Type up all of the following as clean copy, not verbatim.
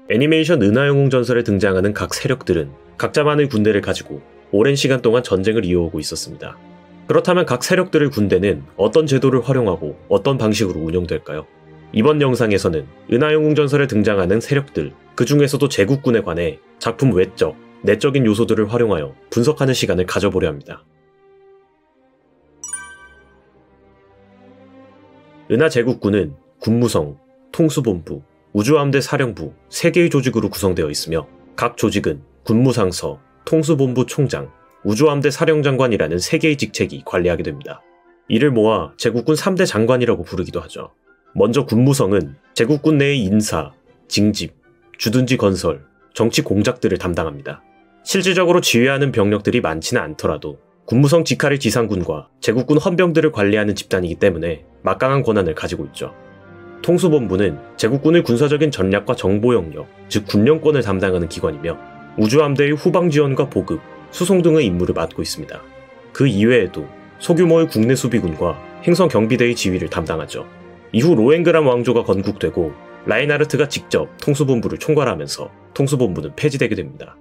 애니메이션 은하영웅전설에 등장하는 각 세력들은 각자만의 군대를 가지고 오랜 시간 동안 전쟁을 이어오고 있었습니다. 그렇다면 각 세력들의 군대는 어떤 제도를 활용하고 어떤 방식으로 운영될까요? 이번 영상에서는 은하영웅전설에 등장하는 세력들, 그 중에서도 제국군에 관해 작품 외적, 내적인 요소들을 활용하여 분석하는 시간을 가져보려 합니다. 은하제국군은 군무성, 통수본부, 우주함대 사령부 3개의 조직으로 구성되어 있으며 각 조직은 군무상서, 통수본부 총장, 우주함대 사령장관이라는 3개의 직책이 관리하게 됩니다. 이를 모아 제국군 3대 장관이라고 부르기도 하죠. 먼저 군무성은 제국군 내의 인사, 징집, 주둔지 건설, 정치 공작들을 담당합니다. 실질적으로 지휘하는 병력들이 많지는 않더라도 군무성 직하의 지상군과 제국군 헌병들을 관리하는 집단이기 때문에 막강한 권한을 가지고 있죠. 통수본부는 제국군의 군사적인 전략과 정보 영역, 즉 군령권을 담당하는 기관이며 우주함대의 후방 지원과 보급, 수송 등의 임무를 맡고 있습니다. 그 이외에도 소규모의 국내 수비군과 행성 경비대의 지휘를 담당하죠. 이후 로엔그람 왕조가 건국되고 라인하르트가 직접 통수본부를 총괄하면서 통수본부는 폐지되게 됩니다.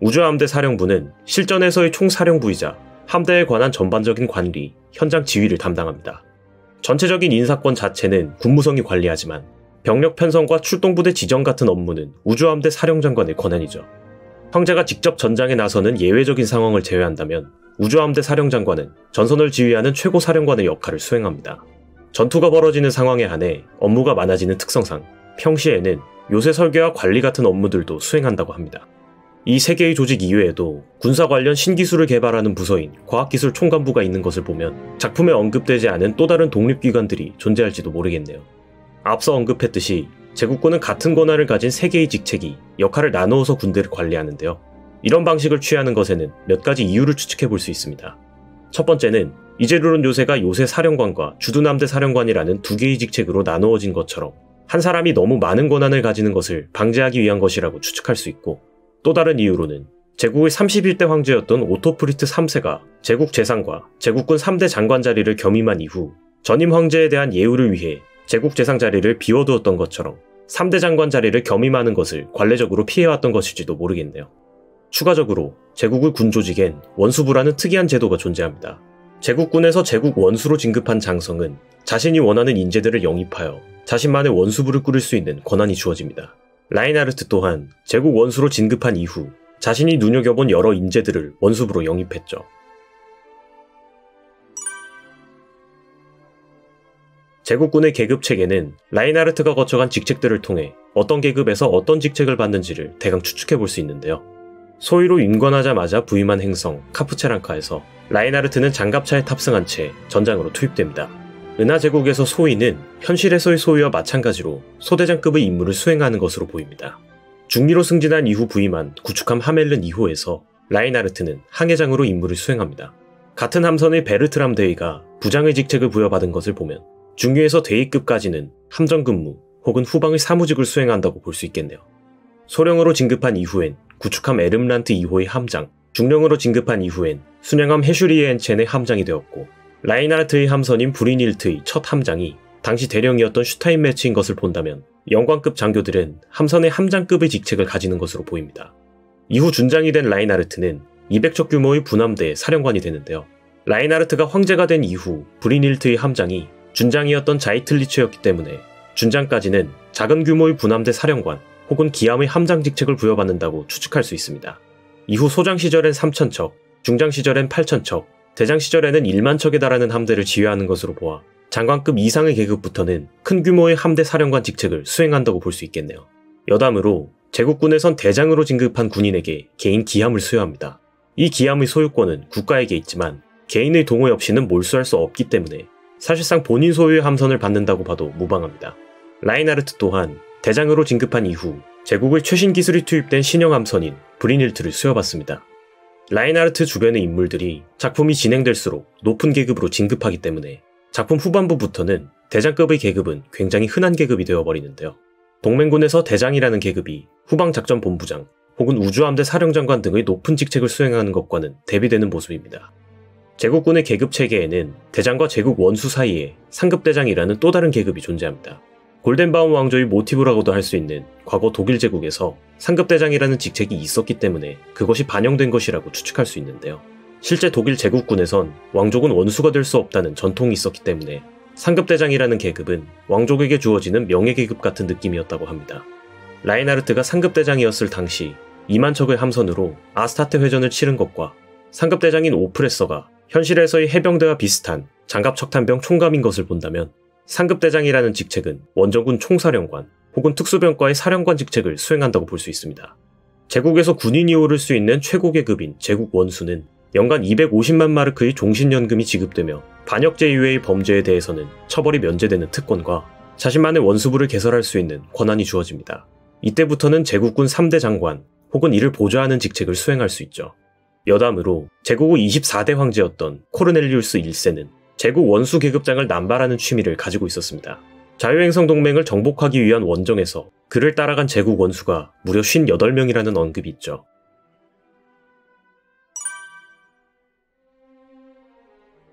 우주함대 사령부는 실전에서의 총사령부이자 함대에 관한 전반적인 관리, 현장 지휘를 담당합니다. 전체적인 인사권 자체는 군무성이 관리하지만 병력 편성과 출동부대 지정 같은 업무는 우주함대 사령장관의 권한이죠. 황제가 직접 전장에 나서는 예외적인 상황을 제외한다면 우주함대 사령장관은 전선을 지휘하는 최고 사령관의 역할을 수행합니다. 전투가 벌어지는 상황에 한해 업무가 많아지는 특성상 평시에는 요새 설계와 관리 같은 업무들도 수행한다고 합니다. 이 3개의 조직 이외에도 군사 관련 신기술을 개발하는 부서인 과학기술 총관부가 있는 것을 보면 작품에 언급되지 않은 또 다른 독립기관들이 존재할지도 모르겠네요. 앞서 언급했듯이 제국군은 같은 권한을 가진 3개의 직책이 역할을 나누어서 군대를 관리하는데요. 이런 방식을 취하는 것에는 몇 가지 이유를 추측해 볼 수 있습니다. 첫 번째는 이제르론 요새가 요새 사령관과 주둔함대 사령관이라는 2개의 직책으로 나누어진 것처럼 한 사람이 너무 많은 권한을 가지는 것을 방지하기 위한 것이라고 추측할 수 있고, 또 다른 이유로는 제국의 31대 황제였던 오토프리트 3세가 제국 재상과 제국군 3대 장관 자리를 겸임한 이후 전임 황제에 대한 예우를 위해 제국 재상 자리를 비워두었던 것처럼 3대 장관 자리를 겸임하는 것을 관례적으로 피해왔던 것일지도 모르겠네요. 추가적으로 제국의 군 조직엔 원수부라는 특이한 제도가 존재합니다. 제국군에서 제국 원수로 진급한 장성은 자신이 원하는 인재들을 영입하여 자신만의 원수부를 꾸릴 수 있는 권한이 주어집니다. 라인하르트 또한 제국 원수로 진급한 이후 자신이 눈여겨본 여러 인재들을 원수부로 영입했죠. 제국군의 계급 체계는 라인하르트가 거쳐간 직책들을 통해 어떤 계급에서 어떤 직책을 받는지를 대강 추측해 볼 수 있는데요. 소위로 임관하자마자 부임한 행성 카프체랑카에서 라인하르트는 장갑차에 탑승한 채 전장으로 투입됩니다. 은하제국에서 소위는 현실에서의 소위와 마찬가지로 소대장급의 임무를 수행하는 것으로 보입니다. 중리로 승진한 이후 부임한 구축함 하멜른 2호에서 라인하르트는 항해장으로 임무를 수행합니다. 같은 함선의 베르트람 대위가 부장의 직책을 부여받은 것을 보면 중위에서 대위급까지는 함정 근무 혹은 후방의 사무직을 수행한다고 볼 수 있겠네요. 소령으로 진급한 이후엔 구축함 에름란트 2호의 함장, 중령으로 진급한 이후엔 순양함 헤슈리에엔첸의 함장이 되었고, 라인하르트의 함선인 브리닐트의 첫 함장이 당시 대령이었던 슈타인매츠인 것을 본다면 영관급 장교들은 함선의 함장급의 직책을 가지는 것으로 보입니다. 이후 준장이 된 라인하르트는 200척 규모의 분함대의 사령관이 되는데요. 라인하르트가 황제가 된 이후 브리닐트의 함장이 준장이었던 자이틀리츠였기 때문에 준장까지는 작은 규모의 분함대 사령관 혹은 기함의 함장 직책을 부여받는다고 추측할 수 있습니다. 이후 소장 시절엔 3,000척, 중장 시절엔 8,000척, 대장 시절에는 1만 척에 달하는 함대를 지휘하는 것으로 보아 장관급 이상의 계급부터는 큰 규모의 함대 사령관 직책을 수행한다고 볼 수 있겠네요. 여담으로 제국군에선 대장으로 진급한 군인에게 개인 기함을 수여합니다. 이 기함의 소유권은 국가에게 있지만 개인의 동의 없이는 몰수할 수 없기 때문에 사실상 본인 소유의 함선을 받는다고 봐도 무방합니다. 라인하르트 또한 대장으로 진급한 이후 제국의 최신 기술이 투입된 신형 함선인 브리닐트를 수여받습니다. 라인하르트 주변의 인물들이 작품이 진행될수록 높은 계급으로 진급하기 때문에 작품 후반부부터는 대장급의 계급은 굉장히 흔한 계급이 되어버리는데요. 동맹군에서 대장이라는 계급이 후방작전본부장 혹은 우주함대 사령장관 등의 높은 직책을 수행하는 것과는 대비되는 모습입니다. 제국군의 계급 체계에는 대장과 제국 원수 사이에 상급대장이라는 또 다른 계급이 존재합니다. 골덴바움 왕조의 모티브라고도 할 수 있는 과거 독일 제국에서 상급대장이라는 직책이 있었기 때문에 그것이 반영된 것이라고 추측할 수 있는데요. 실제 독일 제국군에선 왕족은 원수가 될 수 없다는 전통이 있었기 때문에 상급대장이라는 계급은 왕족에게 주어지는 명예계급 같은 느낌이었다고 합니다. 라인하르트가 상급대장이었을 당시 2만 척의 함선으로 아스타테 회전을 치른 것과 상급대장인 오프레서가 현실에서의 해병대와 비슷한 장갑척탄병 총감인 것을 본다면 상급대장이라는 직책은 원정군 총사령관 혹은 특수병과의 사령관 직책을 수행한다고 볼 수 있습니다. 제국에서 군인이 오를 수 있는 최고 계급인 제국 원수는 연간 250만 마르크의 종신연금이 지급되며 반역죄 이외의 범죄에 대해서는 처벌이 면제되는 특권과 자신만의 원수부를 개설할 수 있는 권한이 주어집니다. 이때부터는 제국군 3대 장관 혹은 이를 보좌하는 직책을 수행할 수 있죠. 여담으로 제국 후 24대 황제였던 코르넬리우스 1세는 제국 원수 계급장을 남발하는 취미를 가지고 있었습니다. 자유행성 동맹을 정복하기 위한 원정에서 그를 따라간 제국 원수가 무려 58명이라는 언급이 있죠.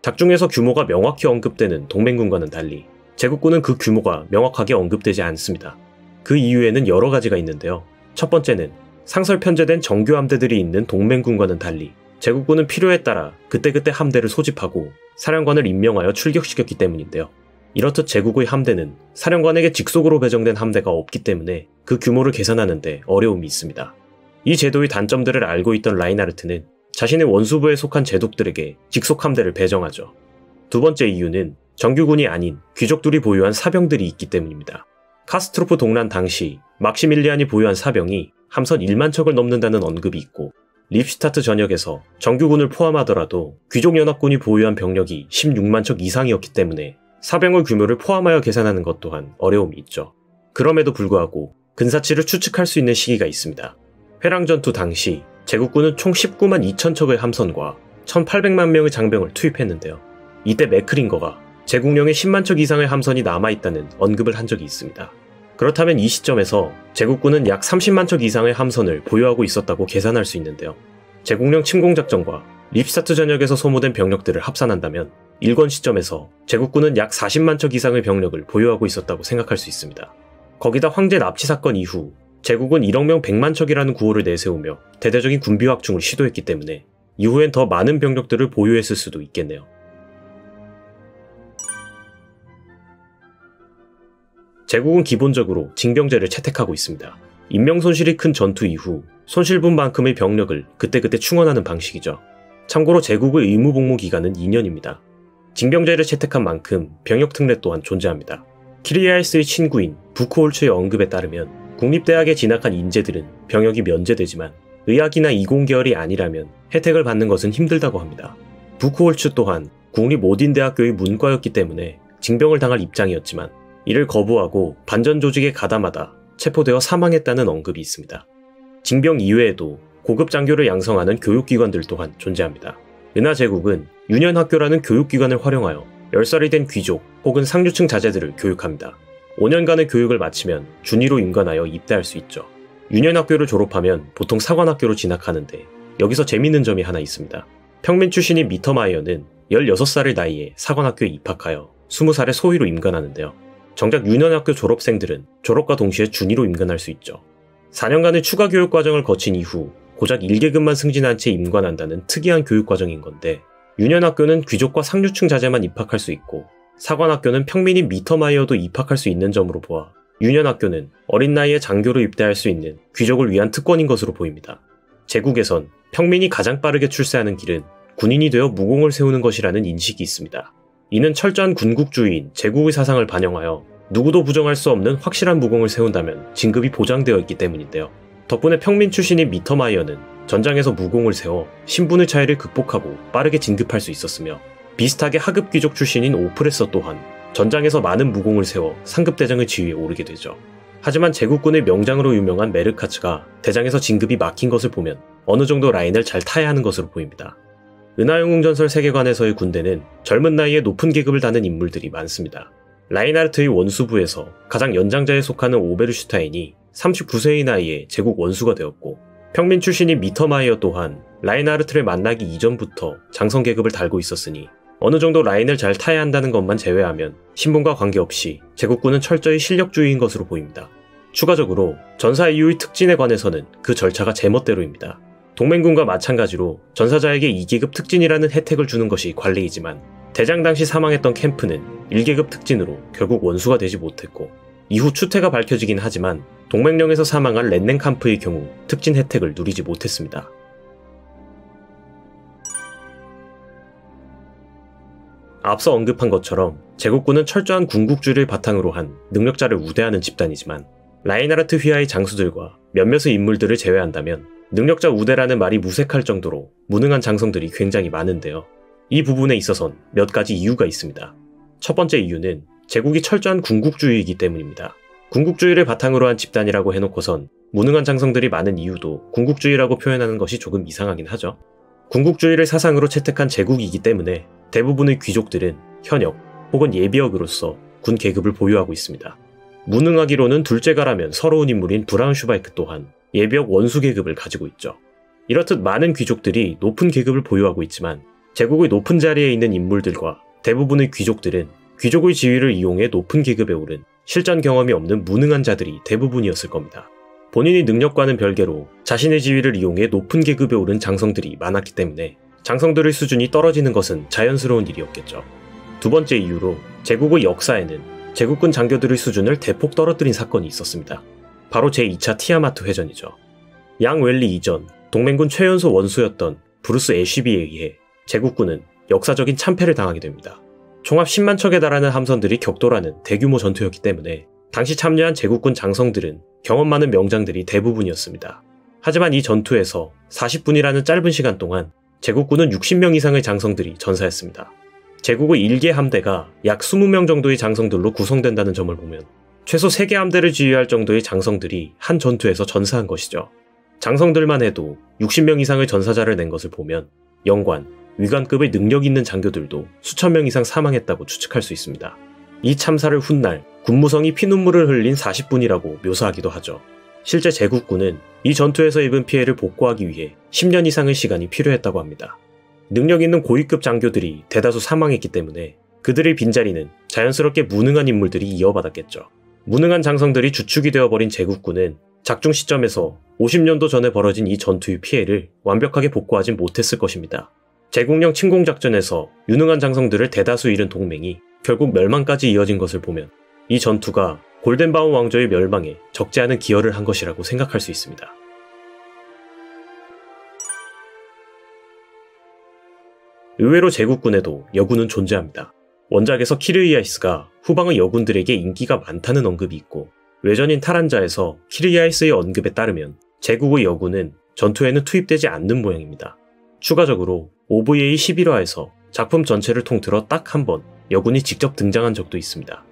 작중에서 규모가 명확히 언급되는 동맹군과는 달리 제국군은 그 규모가 명확하게 언급되지 않습니다. 그 이유에는 여러 가지가 있는데요. 첫 번째는 상설 편제된 정규 함대들이 있는 동맹군과는 달리 제국군은 필요에 따라 그때그때 함대를 소집하고 사령관을 임명하여 출격시켰기 때문인데요. 이렇듯 제국의 함대는 사령관에게 직속으로 배정된 함대가 없기 때문에 그 규모를 계산하는 데 어려움이 있습니다. 이 제도의 단점들을 알고 있던 라인하르트는 자신의 원수부에 속한 제독들에게 직속 함대를 배정하죠. 두 번째 이유는 정규군이 아닌 귀족들이 보유한 사병들이 있기 때문입니다. 카스트로프 동란 당시 막시밀리안이 보유한 사병이 함선 1만 척을 넘는다는 언급이 있고 립슈타트 전역에서 정규군을 포함하더라도 귀족연합군이 보유한 병력이 16만 척 이상이었기 때문에 사병의 규모를 포함하여 계산하는 것 또한 어려움이 있죠. 그럼에도 불구하고 근사치를 추측할 수 있는 시기가 있습니다. 회랑전투 당시 제국군은 총 19만 2천 척의 함선과 1800만 명의 장병을 투입했는데요. 이때 매크링거가 제국령의 10만 척 이상의 함선이 남아있다는 언급을 한 적이 있습니다. 그렇다면 이 시점에서 제국군은 약 30만 척 이상의 함선을 보유하고 있었다고 계산할 수 있는데요. 제국령 침공작전과 립스타트 전역에서 소모된 병력들을 합산한다면 일권 시점에서 제국군은 약 40만 척 이상의 병력을 보유하고 있었다고 생각할 수 있습니다. 거기다 황제 납치 사건 이후 제국은 1억 명 100만 척이라는 구호를 내세우며 대대적인 군비 확충을 시도했기 때문에 이후엔 더 많은 병력들을 보유했을 수도 있겠네요. 제국은 기본적으로 징병제를 채택하고 있습니다. 인명손실이 큰 전투 이후 손실분만큼의 병력을 그때그때 충원하는 방식이죠. 참고로 제국의 의무복무 기간은 2년입니다. 징병제를 채택한 만큼 병역 특례 또한 존재합니다. 키리아이스의 친구인 부크홀츠의 언급에 따르면 국립대학에 진학한 인재들은 병역이 면제되지만 의학이나 이공계열이 아니라면 혜택을 받는 것은 힘들다고 합니다. 부크홀츠 또한 국립오딘대학교의 문과였기 때문에 징병을 당할 입장이었지만 이를 거부하고 반전 조직에 가담하다 체포되어 사망했다는 언급이 있습니다. 징병 이외에도 고급 장교를 양성하는 교육기관들 또한 존재합니다. 은하제국은 유년학교라는 교육기관을 활용하여 10살이 된 귀족 혹은 상류층 자제들을 교육합니다. 5년간의 교육을 마치면 준위로 임관하여 입대할 수 있죠. 유년학교를 졸업하면 보통 사관학교로 진학하는데 여기서 재밌는 점이 하나 있습니다. 평민 출신인 미터마이어는 16살의 나이에 사관학교에 입학하여 20살에 소위로 임관하는데요. 정작 유년학교 졸업생들은 졸업과 동시에 준위로 임관할 수 있죠. 4년간의 추가 교육 과정을 거친 이후 고작 1계급만 승진한 채 임관한다는 특이한 교육 과정인 건데 유년학교는 귀족과 상류층 자제만 입학할 수 있고 사관학교는 평민인 미터마이어도 입학할 수 있는 점으로 보아 유년학교는 어린 나이에 장교로 입대할 수 있는 귀족을 위한 특권인 것으로 보입니다. 제국에선 평민이 가장 빠르게 출세하는 길은 군인이 되어 무공을 세우는 것이라는 인식이 있습니다. 이는 철저한 군국주의인 제국의 사상을 반영하여 누구도 부정할 수 없는 확실한 무공을 세운다면 진급이 보장되어 있기 때문인데요. 덕분에 평민 출신인 미터마이어는 전장에서 무공을 세워 신분의 차이를 극복하고 빠르게 진급할 수 있었으며 비슷하게 하급 귀족 출신인 오프레서 또한 전장에서 많은 무공을 세워 상급대장의 지위에 오르게 되죠. 하지만 제국군의 명장으로 유명한 메르카츠가 대장에서 진급이 막힌 것을 보면 어느 정도 라인을 잘 타야 하는 것으로 보입니다. 은하영웅전설 세계관에서의 군대는 젊은 나이에 높은 계급을 다는 인물들이 많습니다. 라인하르트의 원수부에서 가장 연장자에 속하는 오베르슈타인이 39세의 나이에 제국 원수가 되었고 평민 출신인 미터마이어 또한 라인하르트를 만나기 이전부터 장성 계급을 달고 있었으니 어느 정도 라인을 잘 타야 한다는 것만 제외하면 신분과 관계없이 제국군은 철저히 실력주의인 것으로 보입니다. 추가적으로 전사 이후의 특진에 관해서는 그 절차가 제멋대로입니다. 동맹군과 마찬가지로 전사자에게 2계급 특진이라는 혜택을 주는 것이 관례이지만 대장 당시 사망했던 캠프는 1계급 특진으로 결국 원수가 되지 못했고 이후 추태가 밝혀지긴 하지만 동맹령에서 사망한 렌넨캄프의 경우 특진 혜택을 누리지 못했습니다. 앞서 언급한 것처럼 제국군은 철저한 군국주의를 바탕으로 한 능력자를 우대하는 집단이지만 라인하르트 휘하의 장수들과 몇몇의 인물들을 제외한다면 능력자 우대라는 말이 무색할 정도로 무능한 장성들이 굉장히 많은데요. 이 부분에 있어선 몇 가지 이유가 있습니다. 첫 번째 이유는 제국이 철저한 군국주의이기 때문입니다. 군국주의를 바탕으로 한 집단이라고 해놓고선 무능한 장성들이 많은 이유도 군국주의라고 표현하는 것이 조금 이상하긴 하죠. 군국주의를 사상으로 채택한 제국이기 때문에 대부분의 귀족들은 현역 혹은 예비역으로서 군 계급을 보유하고 있습니다. 무능하기로는 둘째가라면 서러운 인물인 브라운슈바이크 또한 예비역 원수 계급을 가지고 있죠. 이렇듯 많은 귀족들이 높은 계급을 보유하고 있지만 제국의 높은 자리에 있는 인물들과 대부분의 귀족들은 귀족의 지위를 이용해 높은 계급에 오른 실전 경험이 없는 무능한 자들이 대부분이었을 겁니다. 본인의 능력과는 별개로 자신의 지위를 이용해 높은 계급에 오른 장성들이 많았기 때문에 장성들의 수준이 떨어지는 것은 자연스러운 일이었겠죠. 두 번째 이유로 제국의 역사에는 제국군 장교들의 수준을 대폭 떨어뜨린 사건이 있었습니다. 바로 제2차 티아마트 회전이죠. 양웰리 이전 동맹군 최연소 원수였던 브루스 애쉬비에 의해 제국군은 역사적인 참패를 당하게 됩니다. 총합 10만 척에 달하는 함선들이 격돌하는 대규모 전투였기 때문에 당시 참여한 제국군 장성들은 경험 많은 명장들이 대부분이었습니다. 하지만 이 전투에서 40분이라는 짧은 시간 동안 제국군은 60명 이상의 장성들이 전사했습니다. 제국의 1개 함대가 약 20명 정도의 장성들로 구성된다는 점을 보면 최소 3개 함대를 지휘할 정도의 장성들이 한 전투에서 전사한 것이죠. 장성들만 해도 60명 이상의 전사자를 낸 것을 보면 영관, 위관급의 능력 있는 장교들도 수천 명 이상 사망했다고 추측할 수 있습니다. 이 참사를 훗날 군무성이 피눈물을 흘린 40분이라고 묘사하기도 하죠. 실제 제국군은 이 전투에서 입은 피해를 복구하기 위해 10년 이상의 시간이 필요했다고 합니다. 능력 있는 고위급 장교들이 대다수 사망했기 때문에 그들의 빈자리는 자연스럽게 무능한 인물들이 이어받았겠죠. 무능한 장성들이 주축이 되어버린 제국군은 작중 시점에서 50년도 전에 벌어진 이 전투의 피해를 완벽하게 복구하진 못했을 것입니다. 제국령 침공작전에서 유능한 장성들을 대다수 잃은 동맹이 결국 멸망까지 이어진 것을 보면 이 전투가 골덴바움 왕조의 멸망에 적지 않은 기여를 한 것이라고 생각할 수 있습니다. 의외로 제국군에도 여군은 존재합니다. 원작에서 키르이아이스가 후방의 여군들에게 인기가 많다는 언급이 있고 외전인 타란자에서 키르이아이스의 언급에 따르면 제국의 여군은 전투에는 투입되지 않는 모양입니다. 추가적으로 OVA 11화에서 작품 전체를 통틀어 딱 한 번 여군이 직접 등장한 적도 있습니다.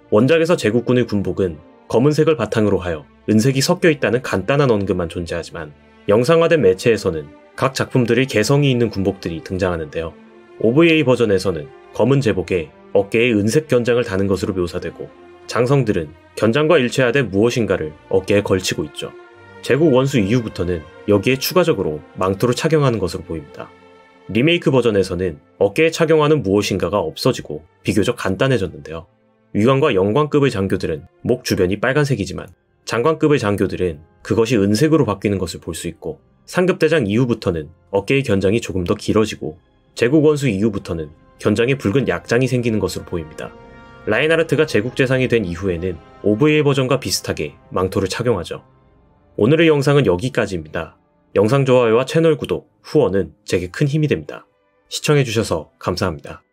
원작에서 제국군의 군복은 검은색을 바탕으로 하여 은색이 섞여 있다는 간단한 언급만 존재하지만 영상화된 매체에서는 각 작품들의 개성이 있는 군복들이 등장하는데요. OVA 버전에서는 검은 제복에 어깨에 은색 견장을 다는 것으로 묘사되고 장성들은 견장과 일체하되 무엇인가를 어깨에 걸치고 있죠. 제국 원수 이후부터는 여기에 추가적으로 망토를 착용하는 것으로 보입니다. 리메이크 버전에서는 어깨에 착용하는 무엇인가가 없어지고 비교적 간단해졌는데요. 위관과 영관급의 장교들은 목 주변이 빨간색이지만 장관급의 장교들은 그것이 은색으로 바뀌는 것을 볼 수 있고 상급대장 이후부터는 어깨의 견장이 조금 더 길어지고 제국 원수 이후부터는 견장에 붉은 약장이 생기는 것으로 보입니다. 라인하르트가 제국재상이 된 이후에는 OVA 버전과 비슷하게 망토를 착용하죠. 오늘의 영상은 여기까지입니다. 영상 좋아요와 채널 구독, 후원은 제게 큰 힘이 됩니다. 시청해주셔서 감사합니다.